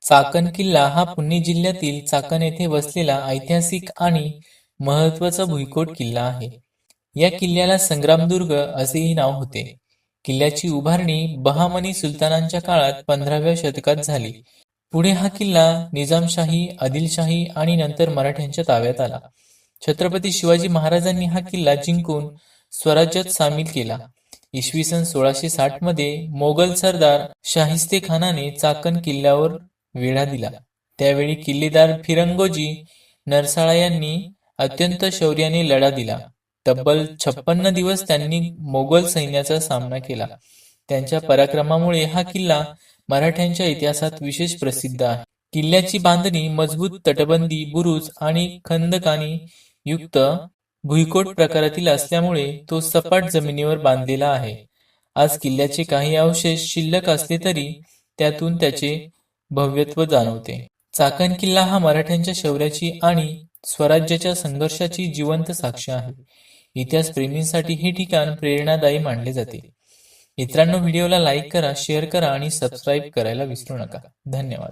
चाकण किल्ला हा पुणे जिल्ह्यातील चाकण येथे वसलेला ऐतिहासिक आणि महत्त्वाचा भुईकोट किल्ला आहे. या किल्ल्याला संग्रामदुर्ग असेही नाव होते. किल्ल्याची उभारणी बहामनी सुलतानांच्या काळात 15व्या शतकात झाली. पुढे हा किल्ला निजामशाही, आदिलशाही आणि नंतर मराठ्यांच्या ताब्यात आला. छत्रपती शिवाजी महाराजांनी हा किल्ला जिंकून स्वराज्यात सामील केला. इसवी सन 1660 मध्ये मोगल सरदार शाहिस्ते खानाने चाकण किल्ल्यावर वेढा दिला. त्यावेळी किल्लेदार फिरंगोजी नरसाळा यांनी अत्यंत शौर्याने लढा दिला. तब्बल 56 दिवस त्यांनी मोगल सैन्याचा सामना केला. त्यांच्या पराक्रमामुळे हा किल्ला मराठ्यांच्या इतिहासात विशेष प्रसिद्ध आहे. किल्ल्याची बांधणी मजबूत तटबंदी, बुरुज आणि खंदकांनी युक्त भुईकोट प्रकारातील असल्यामुळे तो सपाट जमिनीवर बांधलेला आहे. आज किल्ल्याचे काही अवशेष शिल्लक असले तरी त्यातून त्याचे भव्यत्व जाणवते. चाकण किल्ला हा मराठ्यांच्या शौर्याची आणि स्वराज्याच्या संघर्षाची जिवंत साक्ष आहे. इतिहासप्रेमींसाठी हे ठिकाण प्रेरणादायी मानले जाते. मित्रांनो, व्हिडिओला लाईक करा, शेअर करा आणि सबस्क्राईब करायला विसरू नका. धन्यवाद.